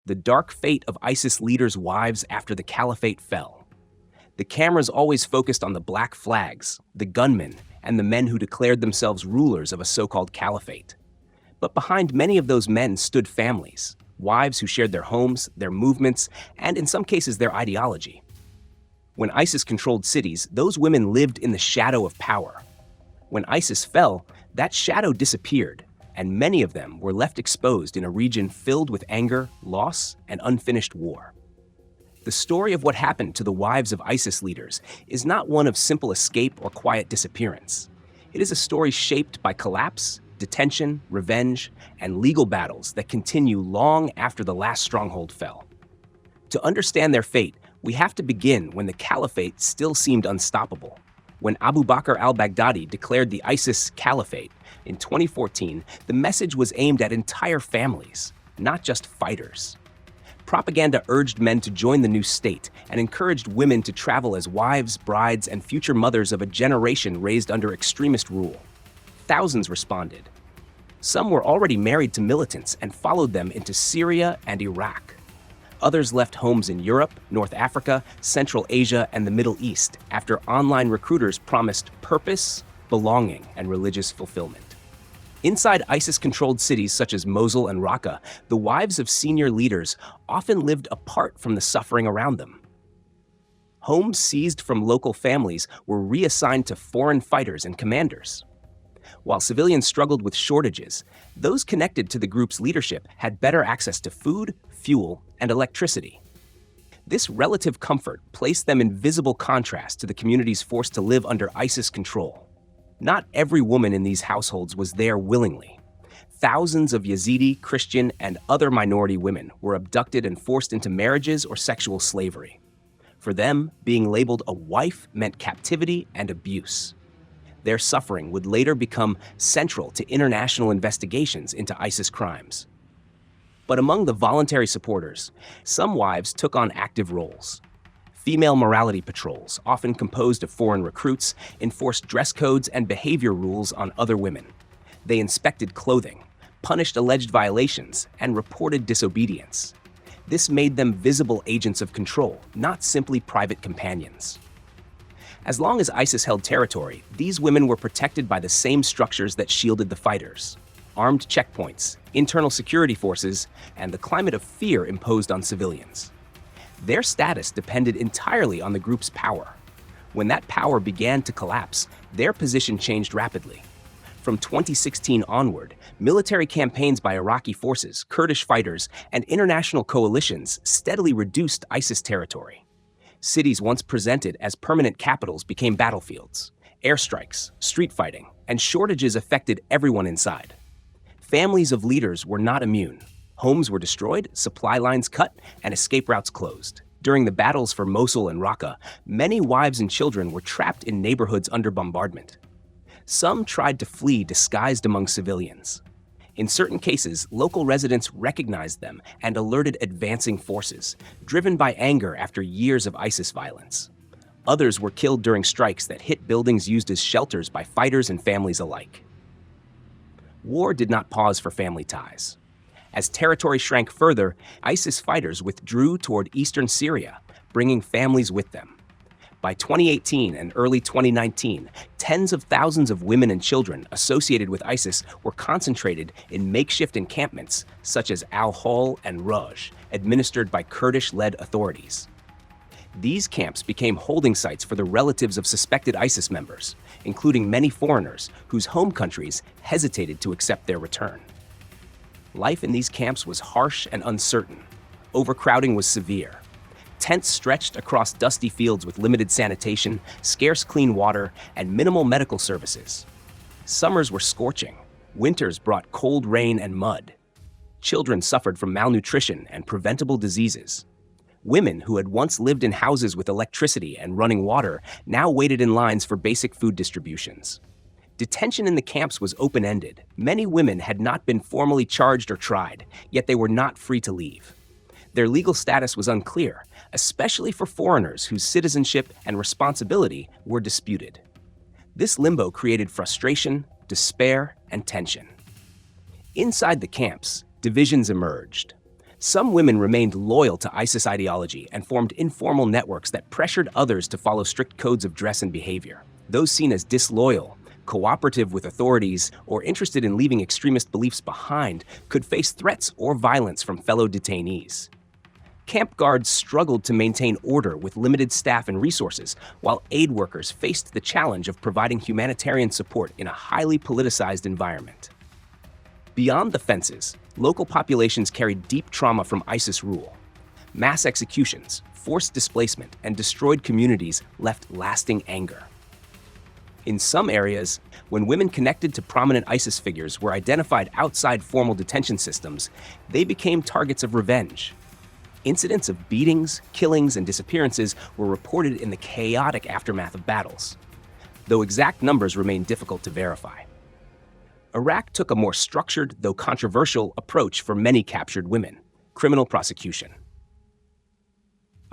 the dark fate of ISIS leaders' wives after the caliphate fell. The cameras always focused on the black flags, the gunmen, and the men who declared themselves rulers of a so-called caliphate. But behind many of those men stood families, wives who shared their homes, their movements, and in some cases their ideology. When ISIS controlled cities, those women lived in the shadow of power. When ISIS fell, that shadow disappeared, and many of them were left exposed in a region filled with anger, loss, and unfinished war. The story of what happened to the wives of ISIS leaders is not one of simple escape or quiet disappearance. It is a story shaped by collapse, detention, revenge, and legal battles that continue long after the last stronghold fell. To understand their fate, we have to begin when the caliphate still seemed unstoppable. When Abu Bakr al-Baghdadi declared the ISIS caliphate in 2014, the message was aimed at entire families, not just fighters. Propaganda urged men to join the new state and encouraged women to travel as wives, brides, and future mothers of a generation raised under extremist rule. Thousands responded. Some were already married to militants and followed them into Syria and Iraq. Others left homes in Europe, North Africa, Central Asia, and the Middle East after online recruiters promised purpose, belonging, and religious fulfillment. Inside ISIS-controlled cities such as Mosul and Raqqa, the wives of senior leaders often lived apart from the suffering around them. Homes seized from local families were reassigned to foreign fighters and commanders. While civilians struggled with shortages, those connected to the group's leadership had better access to food, fuel, and electricity. This relative comfort placed them in visible contrast to the communities forced to live under ISIS control. Not every woman in these households was there willingly. Thousands of Yazidi, Christian, and other minority women were abducted and forced into marriages or sexual slavery. For them, being labeled a wife meant captivity and abuse. Their suffering would later become central to international investigations into ISIS crimes. But among the voluntary supporters, some wives took on active roles. Female morality patrols, often composed of foreign recruits, enforced dress codes and behavior rules on other women. They inspected clothing, punished alleged violations, and reported disobedience. This made them visible agents of control, not simply private companions. As long as ISIS held territory, these women were protected by the same structures that shielded the fighters: armed checkpoints, internal security forces, and the climate of fear imposed on civilians. Their status depended entirely on the group's power. When that power began to collapse, their position changed rapidly. From 2016 onward, military campaigns by Iraqi forces, Kurdish fighters, and international coalitions steadily reduced ISIS territory. Cities once presented as permanent capitals became battlefields. Airstrikes, street fighting, and shortages affected everyone inside. Families of leaders were not immune. Homes were destroyed, supply lines cut, and escape routes closed. During the battles for Mosul and Raqqa, many wives and children were trapped in neighborhoods under bombardment. Some tried to flee disguised among civilians. In certain cases, local residents recognized them and alerted advancing forces, driven by anger after years of ISIS violence. Others were killed during strikes that hit buildings used as shelters by fighters and families alike. War did not pause for family ties. As territory shrank further, ISIS fighters withdrew toward eastern Syria, bringing families with them. By 2018 and early 2019, tens of thousands of women and children associated with ISIS were concentrated in makeshift encampments such as Al-Hol and Roj, administered by Kurdish-led authorities. These camps became holding sites for the relatives of suspected ISIS members, including many foreigners whose home countries hesitated to accept their return. Life in these camps was harsh and uncertain. Overcrowding was severe. Tents stretched across dusty fields with limited sanitation, scarce clean water, and minimal medical services. Summers were scorching. Winters brought cold rain and mud. Children suffered from malnutrition and preventable diseases. Women who had once lived in houses with electricity and running water now waited in lines for basic food distributions. Detention in the camps was open-ended. Many women had not been formally charged or tried, yet they were not free to leave. Their legal status was unclear, especially for foreigners whose citizenship and responsibility were disputed. This limbo created frustration, despair, and tension. Inside the camps, divisions emerged. Some women remained loyal to ISIS ideology and formed informal networks that pressured others to follow strict codes of dress and behavior. Those seen as disloyal, cooperative with authorities, or interested in leaving extremist beliefs behind could face threats or violence from fellow detainees. Camp guards struggled to maintain order with limited staff and resources, while aid workers faced the challenge of providing humanitarian support in a highly politicized environment. Beyond the fences, local populations carried deep trauma from ISIS rule. Mass executions, forced displacement, and destroyed communities left lasting anger. In some areas, when women connected to prominent ISIS figures were identified outside formal detention systems, they became targets of revenge. Incidents of beatings, killings, and disappearances were reported in the chaotic aftermath of battles, though exact numbers remain difficult to verify. Iraq took a more structured, though controversial, approach for many captured women: criminal prosecution.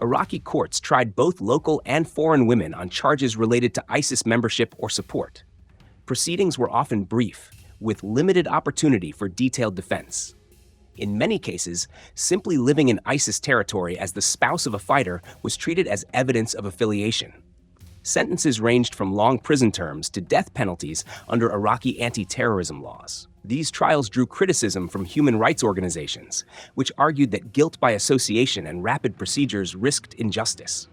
Iraqi courts tried both local and foreign women on charges related to ISIS membership or support. Proceedings were often brief, with limited opportunity for detailed defense. In many cases, simply living in ISIS territory as the spouse of a fighter was treated as evidence of affiliation. Sentences ranged from long prison terms to death penalties under Iraqi anti-terrorism laws. These trials drew criticism from human rights organizations, which argued that guilt by association and rapid procedures risked injustice.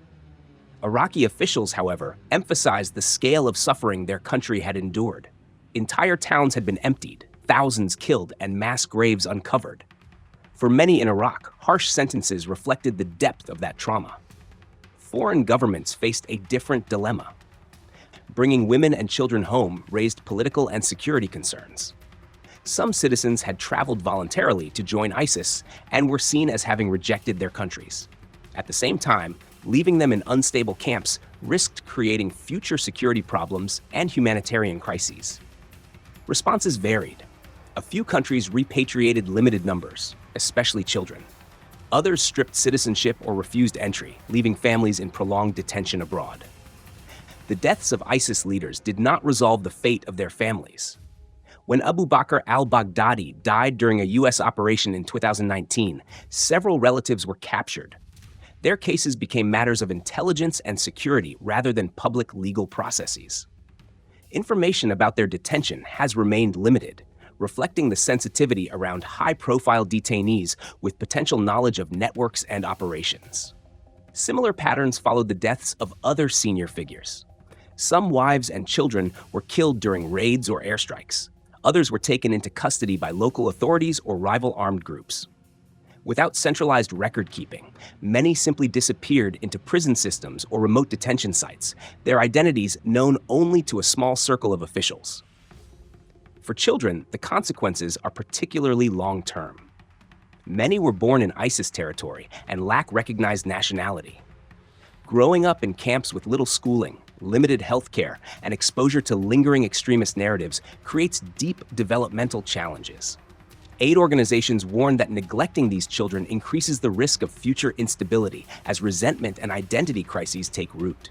Iraqi officials, however, emphasized the scale of suffering their country had endured. Entire towns had been emptied, thousands killed, and mass graves uncovered. For many in Iraq, harsh sentences reflected the depth of that trauma. Foreign governments faced a different dilemma. Bringing women and children home raised political and security concerns. Some citizens had traveled voluntarily to join ISIS and were seen as having rejected their countries. At the same time, leaving them in unstable camps risked creating future security problems and humanitarian crises. Responses varied. A few countries repatriated limited numbers, especially children. Others stripped citizenship or refused entry, leaving families in prolonged detention abroad. The deaths of ISIS leaders did not resolve the fate of their families. When Abu Bakr al-Baghdadi died during a U.S. operation in 2019, several relatives were captured. Their cases became matters of intelligence and security rather than public legal processes. Information about their detention has remained limited, reflecting the sensitivity around high-profile detainees with potential knowledge of networks and operations. Similar patterns followed the deaths of other senior figures. Some wives and children were killed during raids or airstrikes. Others were taken into custody by local authorities or rival armed groups. Without centralized record-keeping, many simply disappeared into prison systems or remote detention sites, their identities known only to a small circle of officials. For children, the consequences are particularly long-term. Many were born in ISIS territory and lack recognized nationality. Growing up in camps with little schooling, limited health care, and exposure to lingering extremist narratives creates deep developmental challenges. Aid organizations warn that neglecting these children increases the risk of future instability as resentment and identity crises take root.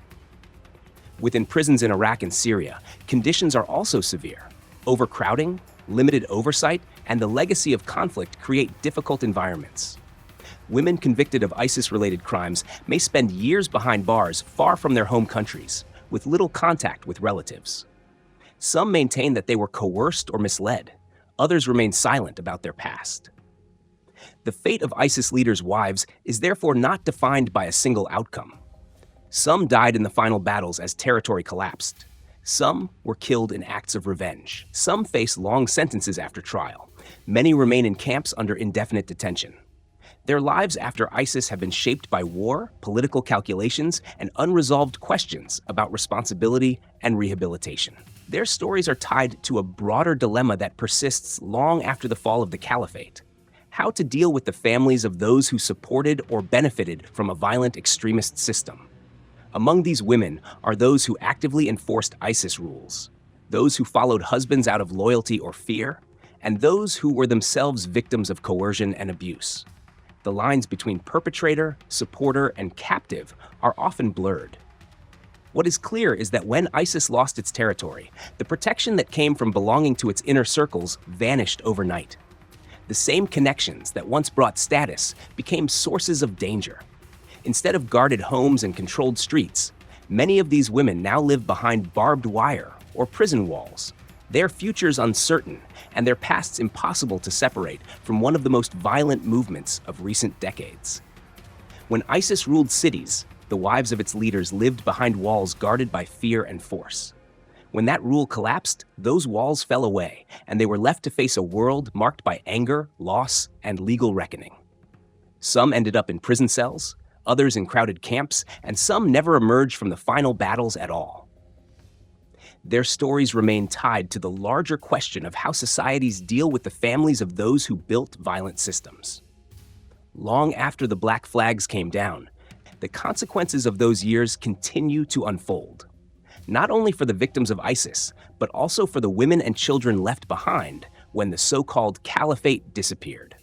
Within prisons in Iraq and Syria, conditions are also severe. Overcrowding, limited oversight, and the legacy of conflict create difficult environments. Women convicted of ISIS-related crimes may spend years behind bars far from their home countries, with little contact with relatives. Some maintain that they were coerced or misled. Others remain silent about their past. The fate of ISIS leaders' wives is therefore not defined by a single outcome. Some died in the final battles as territory collapsed. Some were killed in acts of revenge. Some face long sentences after trial. Many remain in camps under indefinite detention. Their lives after ISIS have been shaped by war, political calculations, and unresolved questions about responsibility and rehabilitation. Their stories are tied to a broader dilemma that persists long after the fall of the caliphate: how to deal with the families of those who supported or benefited from a violent extremist system. Among these women are those who actively enforced ISIS rules, those who followed husbands out of loyalty or fear, and those who were themselves victims of coercion and abuse. The lines between perpetrator, supporter, and captive are often blurred. What is clear is that when ISIS lost its territory, the protection that came from belonging to its inner circles vanished overnight. The same connections that once brought status became sources of danger. Instead of guarded homes and controlled streets, many of these women now live behind barbed wire or prison walls. Their futures uncertain and their pasts impossible to separate from one of the most violent movements of recent decades. When ISIS ruled cities, the wives of its leaders lived behind walls guarded by fear and force. When that rule collapsed, those walls fell away, and they were left to face a world marked by anger, loss, and legal reckoning. Some ended up in prison cells, others in crowded camps, and some never emerged from the final battles at all. Their stories remain tied to the larger question of how societies deal with the families of those who built violent systems. Long after the black flags came down, the consequences of those years continue to unfold, not only for the victims of ISIS, but also for the women and children left behind when the so-called caliphate disappeared.